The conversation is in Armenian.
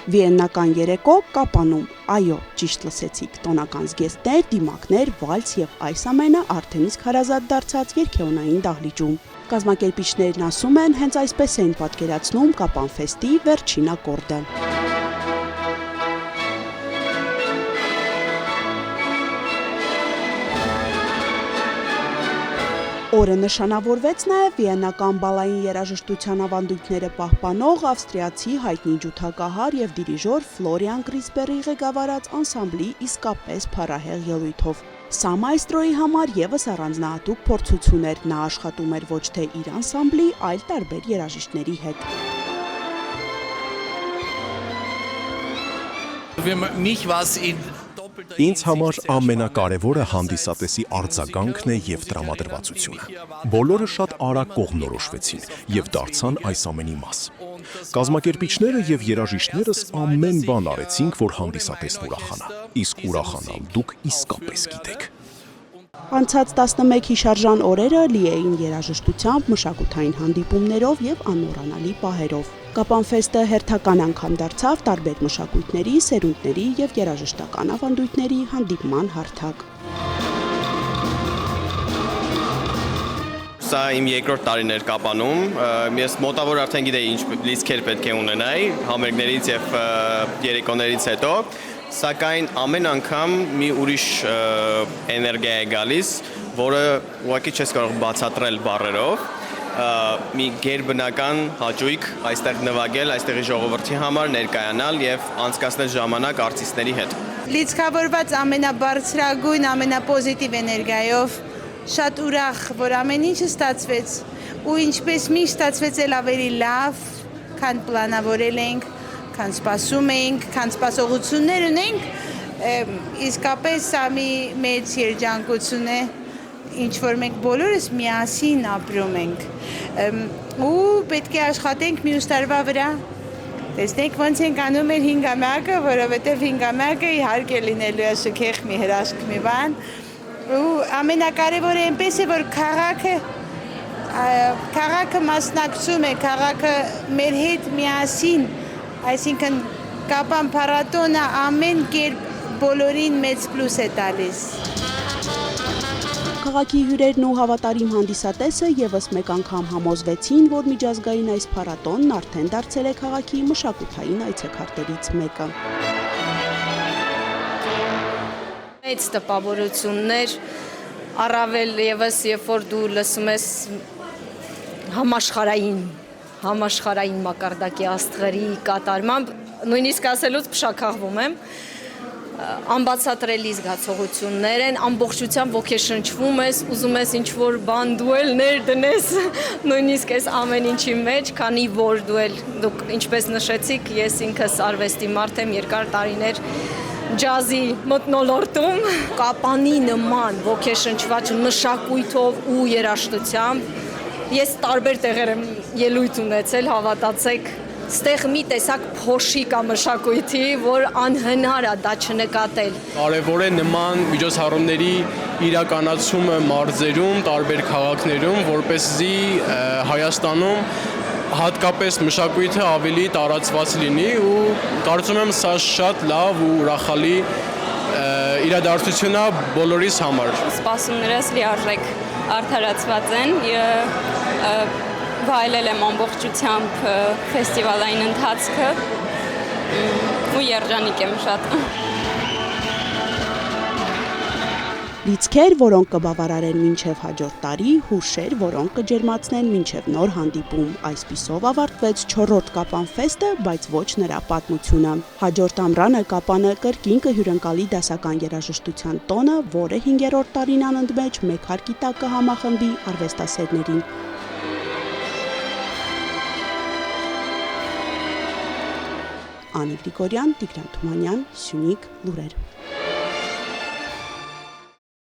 Վիեննական երեկո Կապանում, այո, ճիշտ լսեցիք, տոնական զգեստներ, դիմակներ, վալս եւ այս ամենը արդեն իսկ հարազատ դարձած երգեոնային դահլիճում։ Կազմակերպիչներն ասում են, հենց այսպես էին պատկերացնում Կապան ֆեստի վերջին ակորդը։ Օրը նշանավորվեց նաև վիեննական բալային երաժշտության ավանդույթները պահպանող ավստրիացի հայտնի ջութակահար եւ դիրիժոր Ֆլորիան Գրիսբերի ղեկավարած անսամբլի իսկապես փառահեղ ելույթով։ Սա մայստրոյի համար եւս առանձնահատուկ փորձություն էր, նա աշխատում էր ոչ թե իր անսամբլի, այլ տարբեր երաժիշտների հետ։ Ինձ համար ամենակարևորը հանդիսատեսի արձագանքն է եւ տրամադրվածությունը։ Բոլորը շատ արագ կողմնորոշվեցին եւ դարձան այս ամենի մաս։ Կազմակերպիչները եւ երաժիշտներս ամեն բան արեցինք, որ հանդիսատեսն ուրախանա։ Իսկ ուրախանալ դուք իսկապես գիտեք։ Անցած 11 հիշարժան օրերը լի էին երաժշտությամբ, մշակութային հանդիպումներով եւ անմոռանալի պահերով։ Կապան ֆեստը հերթական անգամ դարձավ տարբեր մշակույթների, սերունդների եւ երաժշտական ավանդույթների հանդիպման հարթակ։ Սա իմ երկրորդ տարին էր Կապանում, ես մոտավոր արդեն գիտեի ինչ լիցքեր պետք է ունենայի համերգներից եւ երեկոներից հետո, սակայն ամեն անգամ մի ուրիշ էներգիա է գալիս, որը ուղղակի չես կարող բացատրել բառերով, մի գերբնական հաճույք այստեղ նվագել, այստեղի ժողովրդի համար ներկայանալ եւ անցկացնել ժամանակ արտիստների հետ։ Լիցքավորված ամենաբարձրագույն, ամենապոզիտիվ էներգիայով, շատ ուրախ, որ ամեն ինչը ստացվեց, ու ինչպես միշտ ստացվեց էլ ավելի լավ, քան պլանավորել ենք, քան սպասում էինք, քան սպասողություններ ունենք, իսկապես սա մի մեծ երջանկություն է, ինչ որ մենք բոլորս միասին ապրում ենք, ու պետք է աշխատենք մյուս տարվա վրա, տեսնենք ոնց ենք անում մեր հինգամյակը, որովհետև հինգամյակը իհարկե լինելու է շքեղ մի հրաշք մի բան, ու ամենակարևորը այնպես է, որ քաղաքը մասնակցում է, քաղաքը մեր հետ միասին, այսինքն Կապան փառատոնը ամեն կերպ բոլորին մեծ պլյուս է տալիս։ Քաղաքի հյուրերն ու հավատարիմ հանդիսատեսը եւս մեկ անգամ համոզվեցին, որ միջազգային այս փառատոնն արդեն դարձել է քաղաքի մշակութային այցեքարտերից մեկը։ Մեծ տպավորություններ, առավել եւս երբ որ դու լսում ես համաշխարհային մակարդակի աստղերի կատարմամբ, նույնիսկ ասելուց փշաքաղվում եմ, անբացատրելի զգացողություններ են, ամբողջությամբ ոգեշնչվում ես, ուզում ես ինչ-որ բան դու էլ ներդնես, նույնիսկ այս ամեն ինչի մեջ, քանի որ դուք ինչպես նշեցիք, ես ինքս արվեստի մարդ եմ, երկար տարիներ ջազի մթնոլորտում, Կապանի նման ոգեշնչված մշակույթով ու երաժշտությամբ, ես տարբեր տեղեր եմ ելույթ ունեցել, հավատացեք, ստեղ մի տեսակ փոշի կա մշակույթի, որ անհնար է դա չնկատել։ Կարևոր է նման միջոցառումների իրականացումը մարզերում, տարբեր քաղաքներում, որպեսզի Հայաստանում հատկապես մշակույթը ավելի տարածված լինի ու կարծում եմ սա շատ լավ ու ուրախալի իրադարձություն է բոլորիս համար։ Սպասումներս լիարժեք արդարացված են, վայելել եմ ամբողջությամբ ֆեստիվալային ընթացքը ու երջանիկ եմ շատ։ Լիցքեր, որոնք կբավարարեն մինչև հաջորդ տարի, հուշեր, որոնք կջերմացնեն մինչև նոր հանդիպում։ Այսպիսով ավարտվեց 4-րդ Կապան ֆեստը, բայց ոչ նրա պատմությունը։ Հաջորդ ամռանը Կապանը կրկին կհյուրընկալի դասական երաժշտության տոնը, որը 5-րդ տարին անընդմեջ մեկ հարկի տակ կհամախմբի արվեստասերներին։ Անի Գրիգորյան, Տիգրան Թումանյան, Սյունիք լուրեր։